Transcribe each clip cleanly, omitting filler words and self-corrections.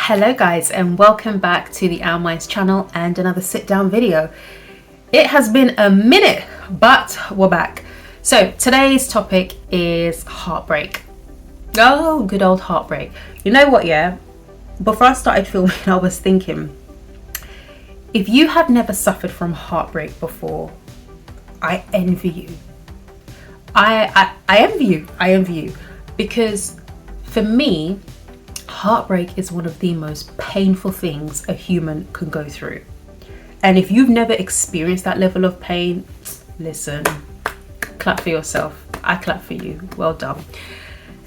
Hello guys, and welcome back to the Our Minds channel and another sit down video. It has been a minute, but we're back. So today's topic is heartbreak. Oh, good old heartbreak. You know what, yeah? Before I started filming, I was thinking, if you have never suffered from heartbreak before, I envy you. I envy you because for me, heartbreak is one of the most painful things a human can go through. And if you've never experienced that level of pain, listen, clap for yourself. I clap for you. Well done.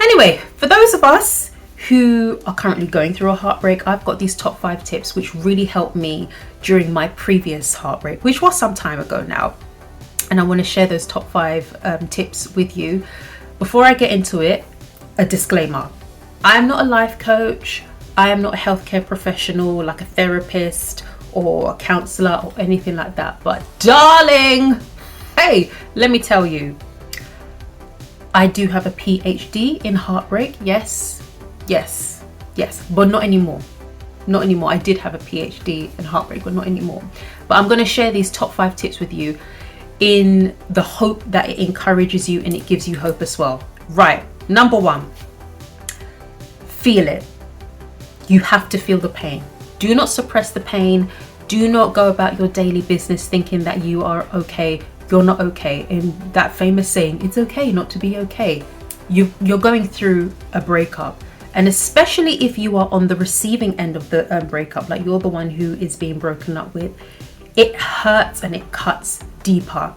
Anyway, for those of us who are currently going through a heartbreak, I've got these top 5 tips which really helped me during my previous heartbreak, which was some time ago now. And I want to share those top 5 tips with you. Before I get into it, a disclaimer. I am not a life coach. I am not a healthcare professional like a therapist or a counselor or anything like that. But darling, hey, let me tell you, I do have a PhD in heartbreak. Yes, but not anymore. Not anymore. I did have a PhD in heartbreak, but not anymore. But I'm going to share these top 5 tips with you in the hope that it encourages you and it gives you hope as well. Right, number 1. Feel it. You have to feel the pain. Do not suppress the pain. Do not go about your daily business thinking that you are okay. You're not okay. And that famous saying, it's okay not to be okay. You're going through a breakup. And especially if you are on the receiving end of the breakup, like you're the one who is being broken up with, it hurts and it cuts deeper.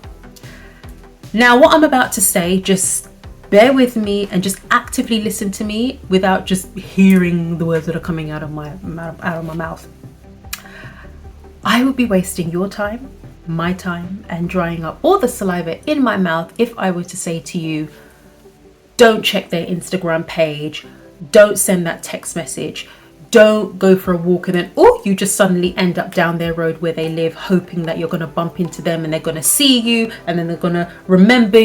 Now, what I'm about to say, just bear with me and just actively listen to me without just hearing the words that are coming out of my mouth. I would be wasting your time, my time, and drying up all the saliva in my mouth if I were to say to you, don't check their Instagram page, don't send that text message, don't go for a walk, and then you just suddenly end up down their road where they live, hoping that you're going to bump into them and they're going to see you and then they're going to remember,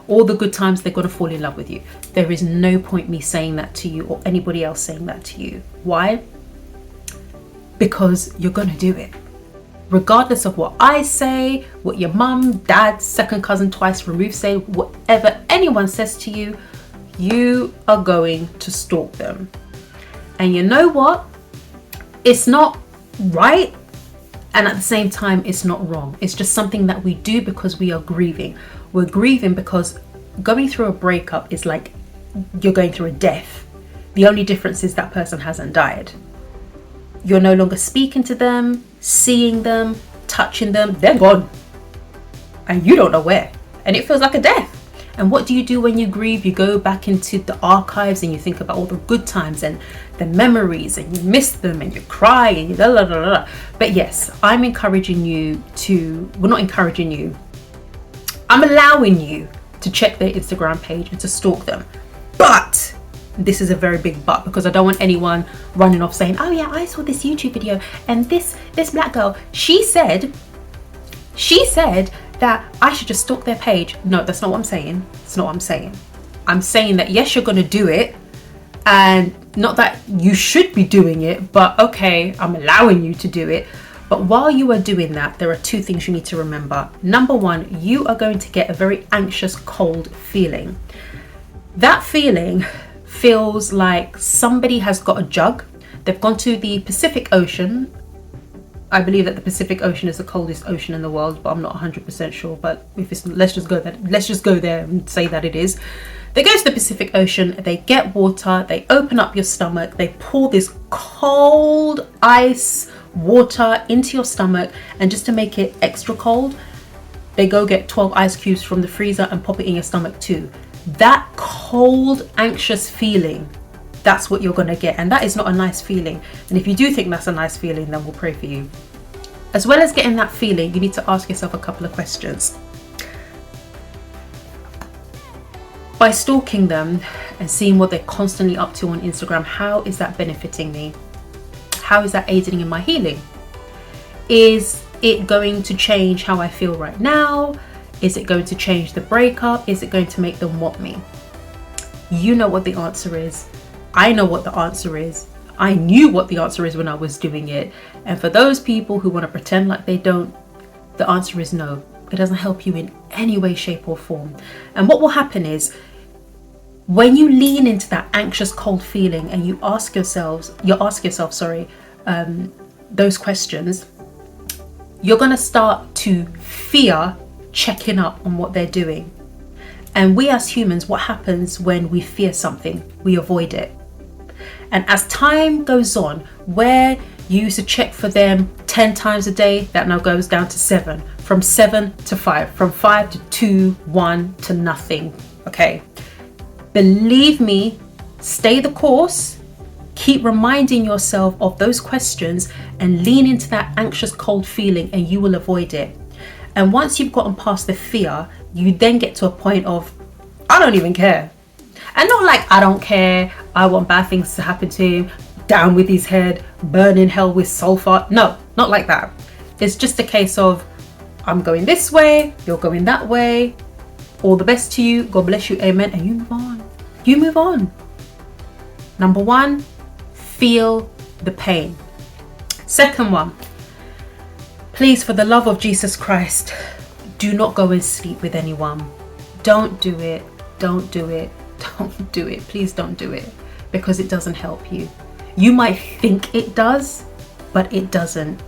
all the good times. They're going to fall in love with you. There is no point me saying that to you or anybody else saying that to you. Why? Because you're going to do it. Regardless of what I say, what your mum, dad, second cousin twice removed say, whatever anyone says to you, you are going to stalk them. And you know what? It's not right, and at the same time, it's not wrong. It's just something that we do because we are grieving. We're grieving because going through a breakup is like you're going through a death. The only difference is that person hasn't died. You're no longer speaking to them, seeing them, touching them. They're gone. And you don't know where. And it feels like a death. And what do you do when you grieve? You go back into the archives and you think about all the good times and the memories, and you miss them and you cry and you la. But yes, I'm encouraging you to, well, not encouraging you, I'm allowing you to check their Instagram page and to stalk them. But this is a very big but, because I don't want anyone running off saying, oh yeah, I saw this YouTube video and this black girl, she said that I should just stalk their page. No, that's not what I'm saying. It's not what I'm saying. I'm saying that yes, you're going to do it, and not that you should be doing it, but okay, I'm allowing you to do it. But while you are doing that, there are 2 things you need to remember. Number 1, you are going to get a very anxious, cold feeling. That feeling feels like somebody has got a jug. They've gone to the Pacific Ocean. I believe that the Pacific Ocean is the coldest ocean in the world, but I'm not 100% sure. But if it's, let's just go there and say that it is. They go to the Pacific Ocean, they get water, they open up your stomach, they pour this cold ice water into your stomach, and just to make it extra cold, they go get 12 ice cubes from the freezer and pop it in your stomach too. That cold, anxious feeling, that's what you're going to get, and that is not a nice feeling. And if you do think that's a nice feeling, then we'll pray for you. As well as getting that feeling, you need to ask yourself a couple of questions. By stalking them and seeing what they're constantly up to on Instagram, how is that benefiting me? How is that aiding in my healing? Is it going to change how I feel right now? Is it going to change the breakup? Is it going to make them want me? You know what the answer is. I know what the answer is. I knew what the answer is when I was doing it. And for those people who want to pretend like they don't, the answer is no. It doesn't help you in any way, shape or form. And what will happen is, when you lean into that anxious, cold feeling and you ask yourself, those questions, you're going to start to fear checking up on what they're doing. And we as humans, what happens when we fear something? We avoid it. And as time goes on, where you used to check for them 10 times a day, that now goes down to 7. From 7 to 5. From 5 to 2, 1 to nothing. Okay? Believe me, stay the course. Keep reminding yourself of those questions and lean into that anxious, cold feeling, and you will avoid it. And once you've gotten past the fear, you then get to a point of, I don't even care. And not like I don't care, I want bad things to happen to him, down with his head, burn in hell with sulfur. No, not like that. It's just a case of, I'm going this way, you're going that way. All the best to you, God bless you, amen, and you move on. You move on. Number 1, feel the pain. Second one, please, for the love of Jesus Christ, do not go and sleep with anyone. Don't do it. Don't do it. Don't do it. Please don't do it, because it doesn't help you. You might think it does, but it doesn't.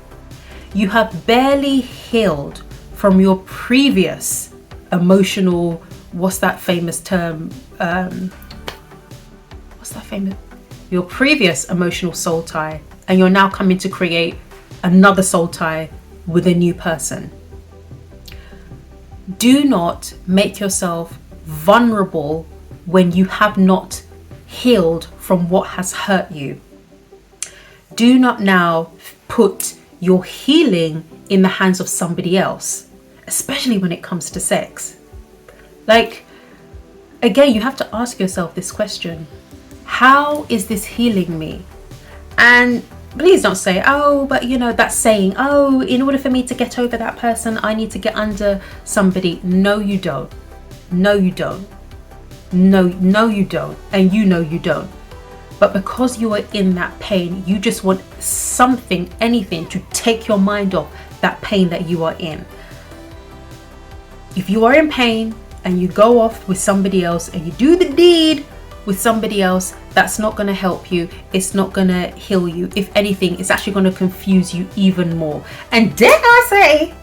You have barely healed from your previous emotional, what's that famous term? Your previous emotional soul tie, and you're now coming to create another soul tie with a new person. Do not make yourself vulnerable when you have not healed from what has hurt you. Do not now put your healing in the hands of somebody else, especially when it comes to sex. Like, again, you have to ask yourself this question: how is this healing me? And please don't say, oh, but that's saying, oh, in order for me to get over that person, I need to get under somebody. No, you don't. No, you don't. No, you don't. And you know you don't. But because you are in that pain, you just want something, anything to take your mind off that pain that you are in. If you are in pain and you go off with somebody else and you do the deed with somebody else, that's not going to help you. It's not going to heal you. If anything, it's actually going to confuse you even more. And dare I say,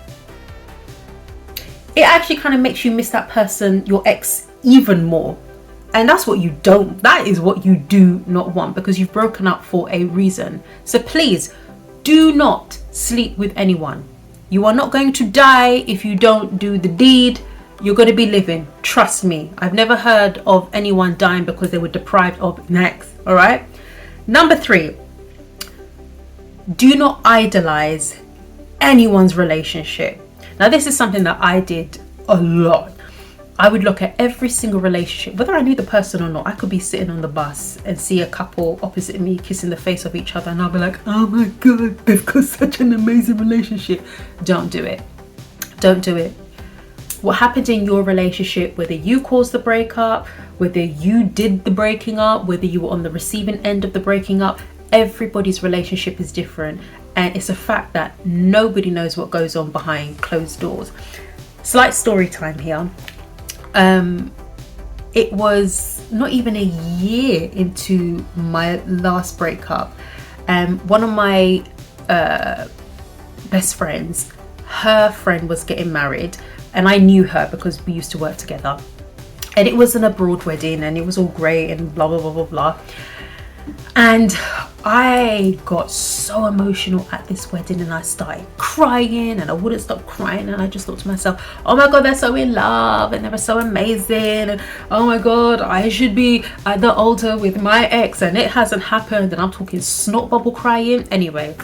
it actually kind of makes you miss that person, your ex, even more. And that's what you don't, that is what you do not want, because you've broken up for a reason. So please do not sleep with anyone. You are not going to die if you don't do the deed. You're going to be living. Trust me. I've never heard of anyone dying because they were deprived of sex. All right. Number 3, do not idolize anyone's relationship. Now, this is something that I did a lot. I would look at every single relationship, whether I knew the person or not. I could be sitting on the bus and see a couple opposite me kissing the face of each other, and I'll be like, oh my God, they've got such an amazing relationship. Don't do it. Don't do it. What happened in your relationship, whether you caused the breakup, whether you did the breaking up, whether you were on the receiving end of the breaking up, everybody's relationship is different. And it's a fact that nobody knows what goes on behind closed doors. Slight story time here. It was not even a year into my last breakup. One of my best friends, her friend was getting married, and I knew her because we used to work together. And it was an abroad wedding, and it was all great and blah, blah, blah, blah, blah. And I got so emotional at this wedding, and I started crying, and I wouldn't stop crying. And I just thought to myself, oh my God, they're so in love and they were so amazing. And oh my God, I should be at the altar with my ex, and it hasn't happened. And I'm talking snot bubble crying. Anyway,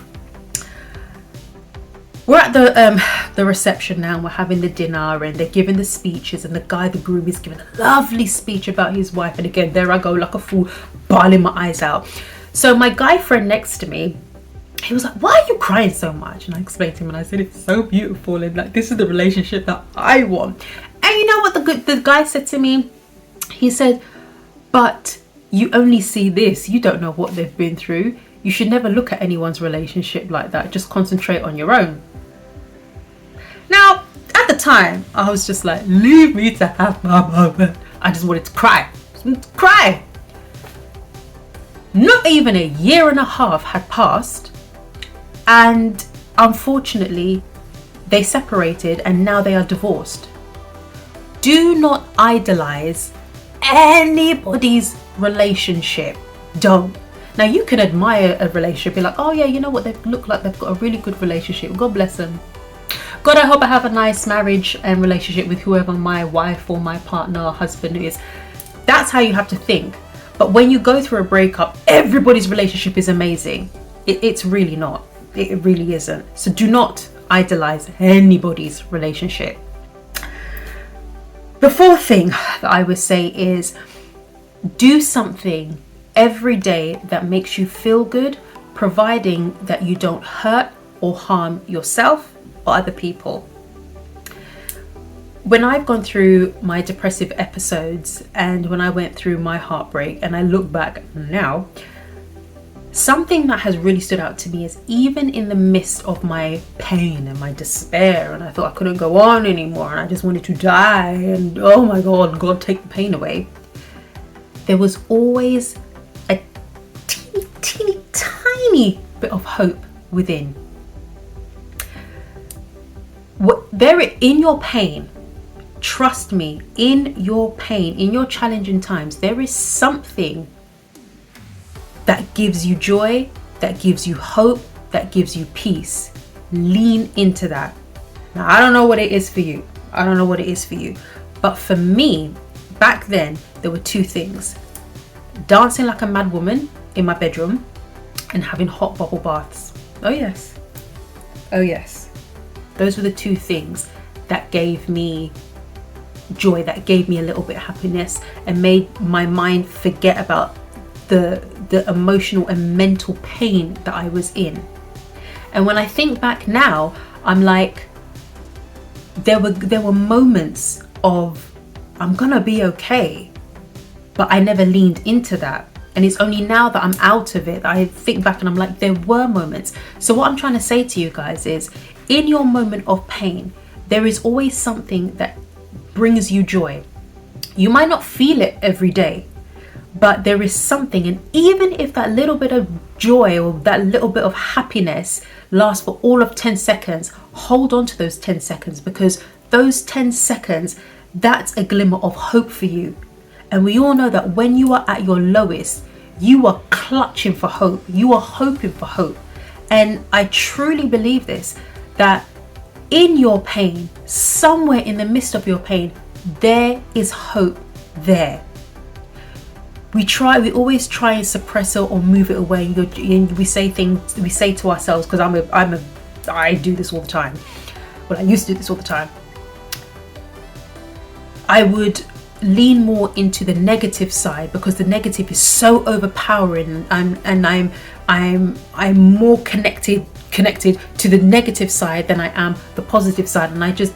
we're at the reception now, and we're having the dinner, and they're giving the speeches, and the groom is giving a lovely speech about his wife. And again, there I go like a fool, bawling my eyes out. So my guy friend next to me, he was like, why are you crying so much? And I explained to him, and I said, it's so beautiful, and like, this is the relationship that I want. And you know what the guy said to me? He said, but you only see this, you don't know what they've been through. You should never look at anyone's relationship like that. Just concentrate on your own. Now, at the time, I was just like, leave me to have my moment. I just wanted to cry. Cry. Not even a year and a half had passed, and unfortunately, they separated and now they are divorced. Do not idolize anybody's relationship. Don't. Now, you can admire a relationship, be like, oh yeah, you know what, they look like they've got a really good relationship. God bless them. God, I hope I have a nice marriage and relationship with whoever my wife or my partner or husband is. That's how you have to think. But when you go through a breakup, everybody's relationship is amazing. It's really not. It really isn't. So do not idolize anybody's relationship. The fourth thing that I would say is do something every day that makes you feel good, providing that you don't hurt or harm yourself or other people. When I've gone through my depressive episodes and when I went through my heartbreak and I look back now, something that has really stood out to me is even in the midst of my pain and my despair, and I thought I couldn't go on anymore and I just wanted to die and oh my God, God take the pain away, there was always a teeny tiny bit of hope within. In your pain, trust me, in your pain, in your challenging times, there is something that gives you joy, that gives you hope, that gives you peace. Lean into that. Now, I don't know what it is for you. But for me, back then, there were two things. Dancing like a mad woman in my bedroom and having hot bubble baths. Oh yes. Those were the two things that gave me joy, that gave me a little bit of happiness and made my mind forget about the emotional and mental pain that I was in. And when I think back now, I'm like, there were moments of I'm gonna be okay, but I never leaned into that. And it's only now that I'm out of it, I think back and I'm like, there were moments. So what I'm trying to say to you guys is, in your moment of pain, there is always something that brings you joy. You might not feel it every day, but there is something, and even if that little bit of joy or that little bit of happiness lasts for all of 10 seconds, hold on to those 10 seconds, because those 10 seconds, that's a glimmer of hope for you. And we all know that when you are at your lowest, you are clutching for hope. You are hoping for hope. And I truly believe this, that in your pain, somewhere in the midst of your pain, there is hope there. We always try and suppress it or move it away. And we say to ourselves, because I do this all the time. Well, I used to do this all the time. I would lean more into the negative side because the negative is so overpowering, and I'm more connected to the negative side than I am the positive side, and I just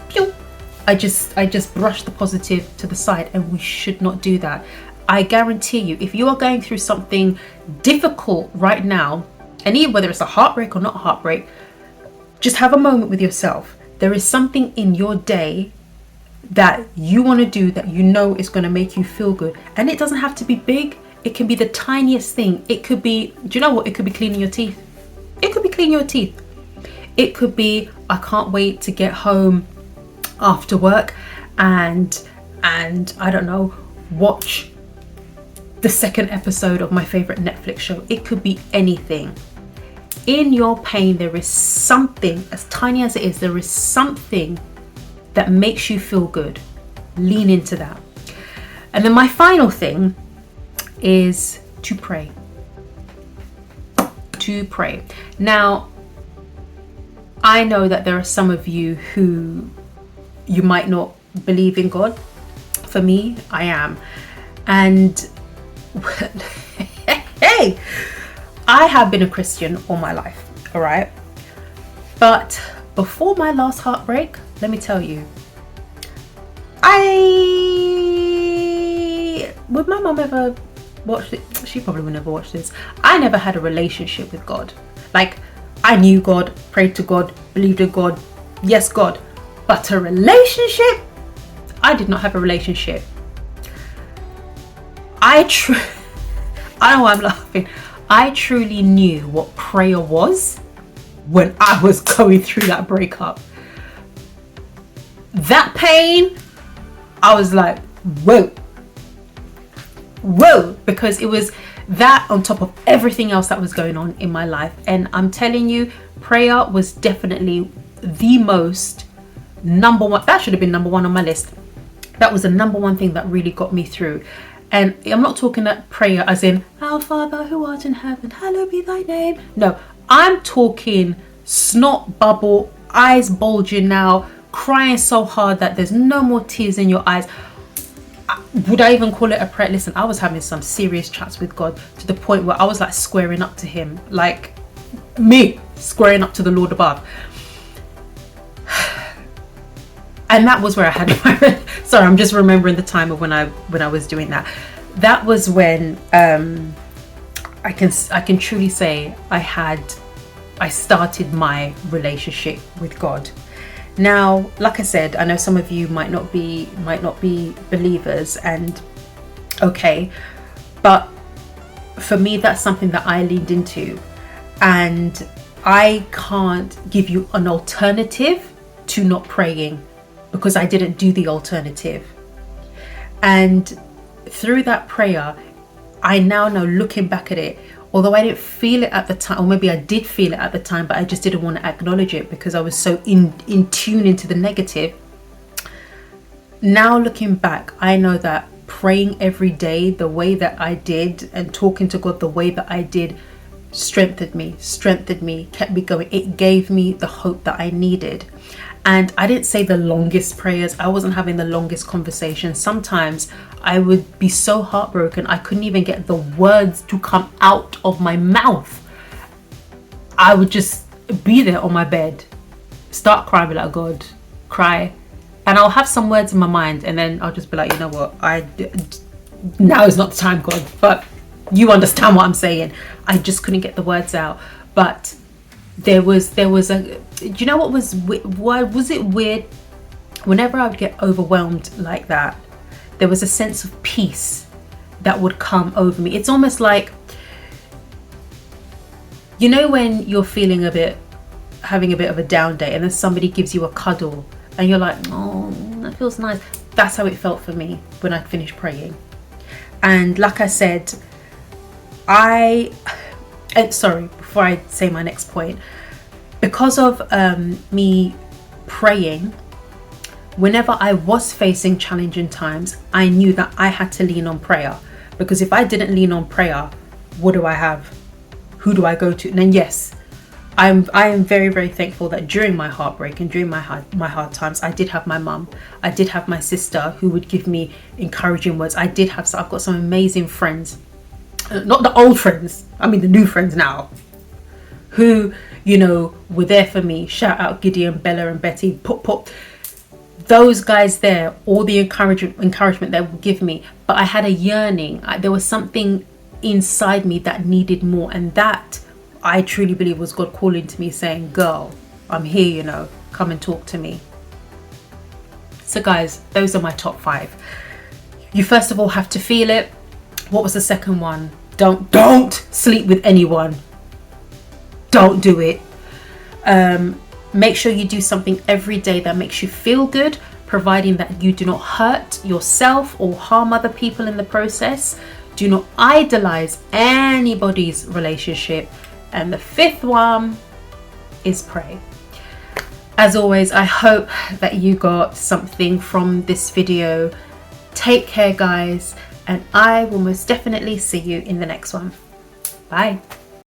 brush the positive to the side, and we should not do that. I guarantee you, if you are going through something difficult right now, and even whether it's a heartbreak or not a heartbreak, just have a moment with yourself. There is something in your day that you want to do that you know is going to make you feel good, and it doesn't have to be big. It can be the tiniest thing. It could be, do you know what? It could be cleaning your teeth. It could be cleaning your teeth. It could be, I can't wait to get home after work and I don't know, watch the second episode of my favorite Netflix show. It could be anything. In your pain, there is something, as tiny as it is, there is something that makes you feel good. Lean into that. And then my final thing is to pray. To pray. Now, I know that there are some of you who you might not believe in God. For me, I am. And hey, I have been a Christian all my life, all right? But before my last heartbreak, let me tell you, would my mom ever watch it. She probably will never watch this. I never had a relationship with God. Like, I knew God, prayed to God, believed in God, yes God, but a relationship, I did not have a relationship. I know why I'm laughing. I truly knew what prayer was when I was going through that breakup. That pain, I was like, whoa, because it was that on top of everything else that was going on in my life. And I'm telling you, prayer was definitely the most number one. That should have been number one on my list. That was the number one thing that really got me through. And I'm not talking that prayer as in, our Father who art in heaven, hallowed be thy name. No, I'm talking snot bubble, eyes bulging now, crying so hard that there's no more tears in your eyes. Would I even call it a prayer? Listen, I was having some serious chats with God to the point where I was like squaring up to him, like me squaring up to the Lord above. And that was where I had my sorry, I'm just remembering the time of when I was doing that. That was when I can truly say I started my relationship with God. Now, like I said, I know some of you might not be believers, and okay, but for me that's something that I leaned into, and I can't give you an alternative to not praying, because I didn't do the alternative. And through that prayer, I now know, looking back at it, although I didn't feel it at the time, or maybe I did feel it at the time, but I just didn't want to acknowledge it because I was so in tune into the negative. Now looking back, I know that praying every day the way that I did and talking to God the way that I did strengthened me, kept me going. It gave me the hope that I needed. And I didn't say the longest prayers. I wasn't having the longest conversations. Sometimes I would be so heartbroken, I couldn't even get the words to come out of my mouth. I would just be there on my bed, start crying, be like, God, cry. And I'll have some words in my mind, and then I'll just be like, you know what? Now is not the time, God. But you understand what I'm saying. I just couldn't get the words out. But there was a, do you know what was, why was it weird? Whenever I would get overwhelmed like that, there was a sense of peace that would come over me. It's almost like, you know, when you're feeling having a bit of a down day, and then somebody gives you a cuddle and you're like, oh, that feels nice. That's how it felt for me when I finished praying. And like I said, sorry, before I say my next point, because of me praying, whenever I was facing challenging times, I knew that I had to lean on prayer. Because if I didn't lean on prayer, what do I have? Who do I go to? And then yes, I am very, very thankful that during my heartbreak and during my hard times, I did have my mum. I did have my sister who would give me encouraging words. I've got some amazing friends. Not the old friends, I mean the new friends now, who, you know, were there for me. Shout out Gideon, Bella and Betty, pop. Those guys there, all the encouragement they would give me. But I had a yearning. There was something inside me that needed more, and that I truly believe was God calling to me, saying, girl, I'm here, you know, come and talk to me. So guys, those are my top 5. You first of all have to feel it. What was the second one? Don't sleep with anyone. Don't do it. Make sure you do something every day that makes you feel good, providing that you do not hurt yourself or harm other people in the process. Do not idolize anybody's relationship. And the 5th one is pray. As always, I hope that you got something from this video. Take care, guys, and I will most definitely see you in the next one. Bye.